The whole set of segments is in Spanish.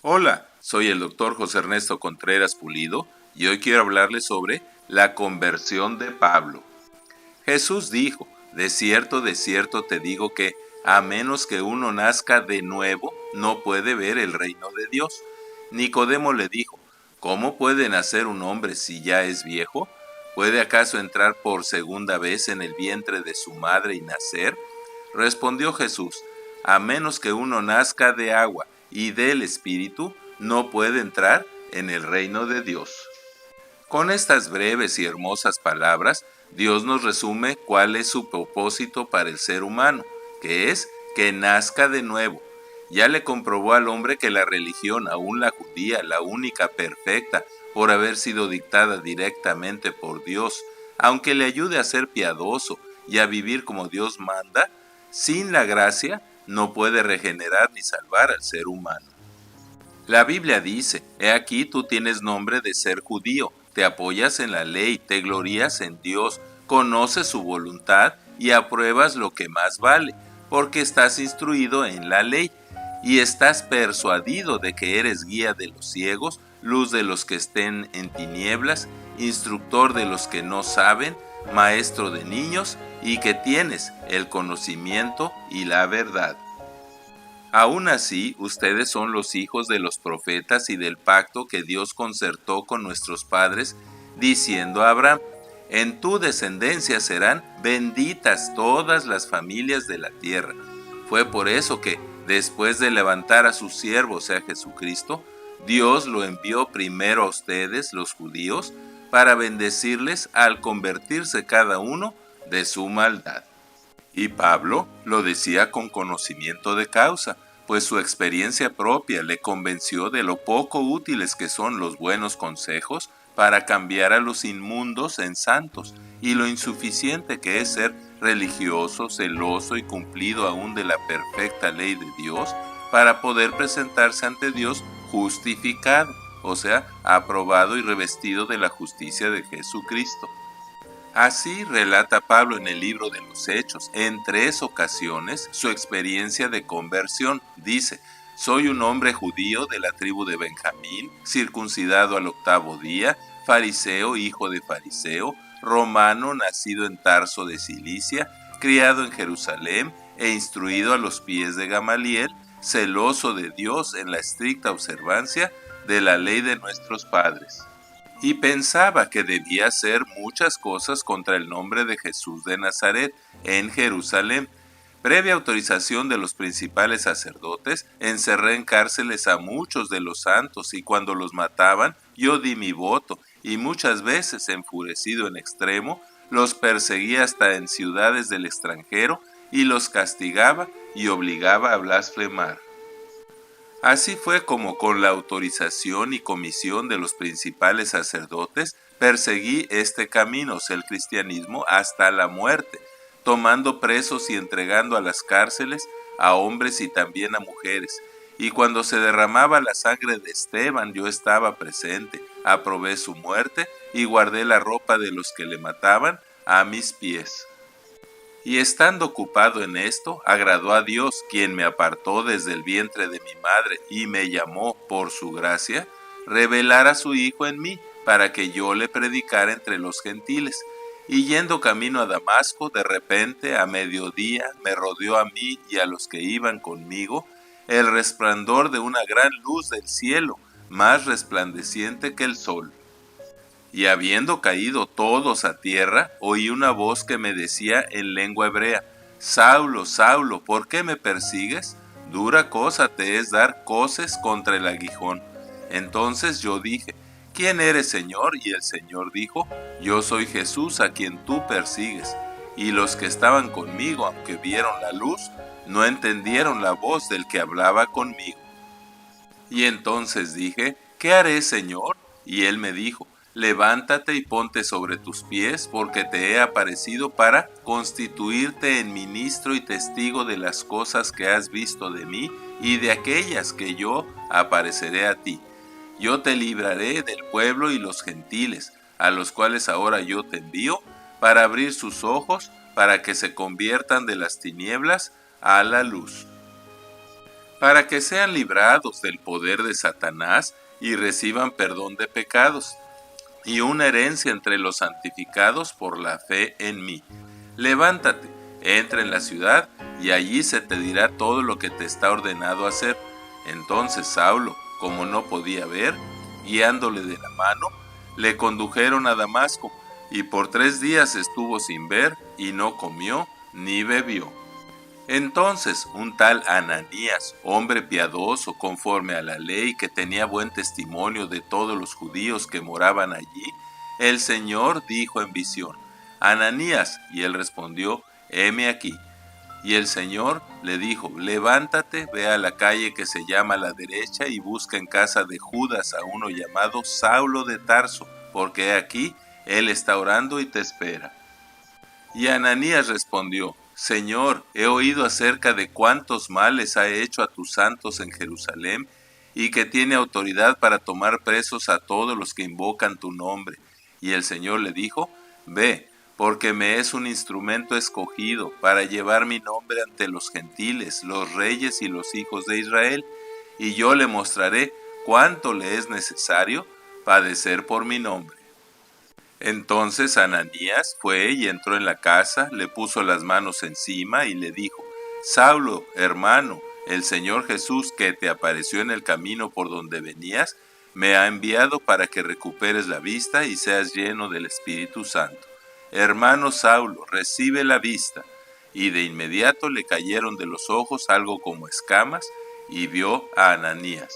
Hola, soy el doctor José Ernesto Contreras Pulido y hoy quiero hablarles sobre la conversión de Pablo. Jesús dijo, de cierto te digo que a menos que uno nazca de nuevo, no puede ver el reino de Dios. Nicodemo le dijo, ¿cómo puede nacer un hombre si ya es viejo? ¿Puede acaso entrar por segunda vez en el vientre de su madre y nacer? Respondió Jesús, a menos que uno nazca de agua y del Espíritu, no puede entrar en el reino de Dios. Con estas breves y hermosas palabras, Dios nos resume cuál es su propósito para el ser humano, que es que nazca de nuevo. Ya le comprobó al hombre que la religión, aún la judía, la única perfecta, por haber sido dictada directamente por Dios, aunque le ayude a ser piadoso y a vivir como Dios manda, sin la gracia no puede regenerar ni salvar al ser humano. La Biblia dice, he aquí tú tienes nombre de ser judío, te apoyas en la ley, te glorías en Dios, conoces su voluntad y apruebas lo que más vale, porque estás instruido en la ley y estás persuadido de que eres guía de los ciegos, luz de los que estén en tinieblas, instructor de los que no saben, maestro de niños y que tienes el conocimiento y la verdad. Aún así, ustedes son los hijos de los profetas y del pacto que Dios concertó con nuestros padres, diciendo a Abraham, en tu descendencia serán benditas todas las familias de la tierra. Fue por eso que, después de levantar a su siervo, o sea Jesucristo, Dios lo envió primero a ustedes, los judíos, para bendecirles al convertirse cada uno de su maldad. Y Pablo lo decía con conocimiento de causa, pues su experiencia propia le convenció de lo poco útiles que son los buenos consejos para cambiar a los inmundos en santos, y lo insuficiente que es ser religioso, celoso y cumplido aún de la perfecta ley de Dios para poder presentarse ante Dios justificado, o sea, aprobado y revestido de la justicia de Jesucristo. Así relata Pablo en el libro de los Hechos, en 3 ocasiones, su experiencia de conversión. Dice, soy un hombre judío de la tribu de Benjamín, circuncidado al 8º día, fariseo, hijo de fariseo, romano, nacido en Tarso de Cilicia, criado en Jerusalén e instruido a los pies de Gamaliel, celoso de Dios en la estricta observancia de la ley de nuestros padres. Y pensaba que debía hacer muchas cosas contra el nombre de Jesús de Nazaret en Jerusalén. Previa autorización de los principales sacerdotes, encerré en cárceles a muchos de los santos y cuando los mataban, yo di mi voto y muchas veces, enfurecido en extremo, los perseguía hasta en ciudades del extranjero y los castigaba y obligaba a blasfemar. Así fue como con la autorización y comisión de los principales sacerdotes perseguí este camino, el cristianismo, hasta la muerte, tomando presos y entregando a las cárceles a hombres y también a mujeres. Y cuando se derramaba la sangre de Esteban, yo estaba presente, aprobé su muerte y guardé la ropa de los que le mataban a mis pies. Y estando ocupado en esto, agradó a Dios, quien me apartó desde el vientre de mi madre y me llamó por su gracia, revelar a su Hijo en mí, para que yo le predicara entre los gentiles. Y yendo camino a Damasco, de repente, a mediodía, me rodeó a mí y a los que iban conmigo el resplandor de una gran luz del cielo, más resplandeciente que el sol. Y habiendo caído todos a tierra, oí una voz que me decía en lengua hebrea, Saulo, Saulo, ¿por qué me persigues? Dura cosa te es dar coces contra el aguijón. Entonces yo dije, ¿quién eres, Señor? Y el Señor dijo, yo soy Jesús a quien tú persigues. Y los que estaban conmigo, aunque vieron la luz, no entendieron la voz del que hablaba conmigo. Y entonces dije, ¿qué haré, Señor? Y él me dijo, levántate y ponte sobre tus pies, porque te he aparecido para constituirte en ministro y testigo de las cosas que has visto de mí y de aquellas que yo apareceré a ti. Yo te libraré del pueblo y los gentiles, a los cuales ahora yo te envío, para abrir sus ojos, para que se conviertan de las tinieblas a la luz. para que sean librados del poder de Satanás y reciban perdón de pecados y una herencia entre los santificados por la fe en mí. Levántate, entra en la ciudad y allí se te dirá todo lo que te está ordenado hacer. Entonces Saulo, como no podía ver, guiándole de la mano, le condujeron a Damasco, y por 3 días estuvo sin ver, y no comió ni bebió. Entonces un tal Ananías, hombre piadoso conforme a la ley, que tenía buen testimonio de todos los judíos que moraban allí, el Señor dijo en visión: Ananías, y él respondió: heme aquí. Y el Señor le dijo: levántate, ve a la calle que se llama La Derecha y busca en casa de Judas a uno llamado Saulo de Tarso, porque he aquí, él está orando y te espera. Y Ananías respondió: Señor, he oído acerca de cuántos males ha hecho a tus santos en Jerusalén, y que tiene autoridad para tomar presos a todos los que invocan tu nombre. Y el Señor le dijo: ve, porque me es un instrumento escogido para llevar mi nombre ante los gentiles, los reyes y los hijos de Israel, y yo le mostraré cuánto le es necesario padecer por mi nombre. Entonces Ananías fue y entró en la casa, le puso las manos encima y le dijo: Saulo, hermano, el Señor Jesús, que te apareció en el camino por donde venías, me ha enviado para que recuperes la vista y seas lleno del Espíritu Santo. Hermano Saulo, recibe la vista. Y de inmediato le cayeron de los ojos algo como escamas, y vio a Ananías.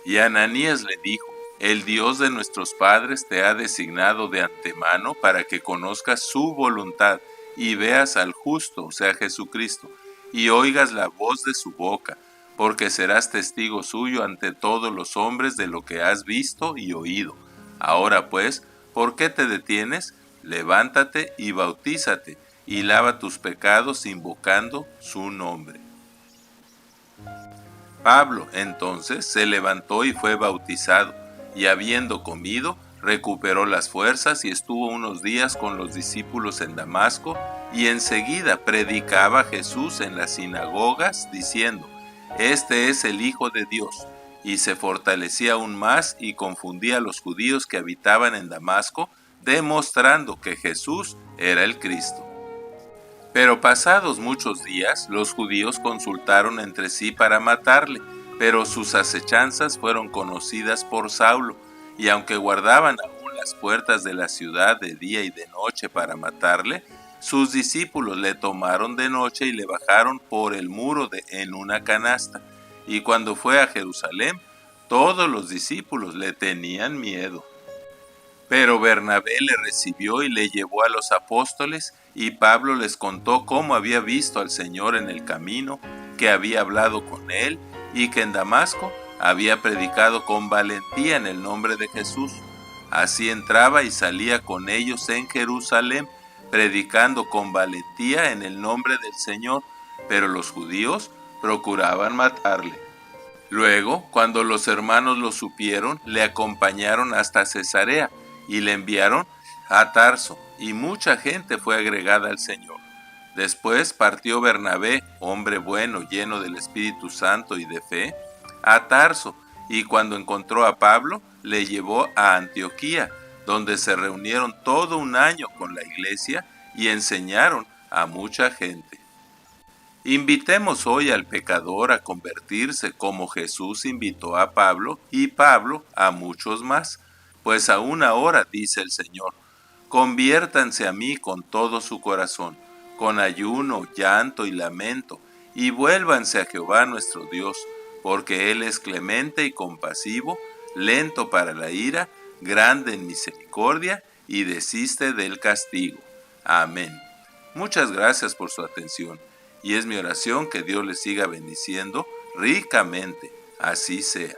Y Ananías le dijo: el Dios de nuestros padres te ha designado de antemano para que conozcas su voluntad y veas al justo, o sea, Jesucristo, y oigas la voz de su boca, porque serás testigo suyo ante todos los hombres de lo que has visto y oído. Ahora pues, ¿por qué te detienes? Levántate y bautízate, y lava tus pecados invocando su nombre. Pablo entonces se levantó y fue bautizado, y habiendo comido, recuperó las fuerzas y estuvo unos días con los discípulos en Damasco, y enseguida predicaba Jesús en las sinagogas, diciendo: Este es el Hijo de Dios, y se fortalecía aún más y confundía a los judíos que habitaban en Damasco, demostrando que Jesús era el Cristo. Pero pasados muchos días, los judíos consultaron entre sí para matarle, pero sus acechanzas fueron conocidas por Saulo, y aunque guardaban aún las puertas de la ciudad de día y de noche para matarle, sus discípulos le tomaron de noche y le bajaron por el muro en una canasta. Y cuando fue a Jerusalén, todos los discípulos le tenían miedo. Pero Bernabé le recibió y le llevó a los apóstoles, y Pablo les contó cómo había visto al Señor en el camino, que había hablado con él, y que en Damasco había predicado con valentía en el nombre de Jesús. Así entraba y salía con ellos en Jerusalén, predicando con valentía en el nombre del Señor, pero los judíos procuraban matarle. Luego, cuando los hermanos lo supieron, le acompañaron hasta Cesarea, y le enviaron a Tarso, y mucha gente fue agregada al Señor. Después partió Bernabé, hombre bueno, lleno del Espíritu Santo y de fe, a Tarso, y cuando encontró a Pablo, le llevó a Antioquía, donde se reunieron todo un año con la iglesia y enseñaron a mucha gente. Invitemos hoy al pecador a convertirse como Jesús invitó a Pablo y Pablo a muchos más, pues aún ahora, dice el Señor, conviértanse a mí con todo su corazón, con ayuno, llanto y lamento, y vuélvanse a Jehová nuestro Dios, porque Él es clemente y compasivo, lento para la ira, grande en misericordia, y desiste del castigo. Amén. Muchas gracias por su atención, y es mi oración que Dios les siga bendiciendo ricamente. Así sea.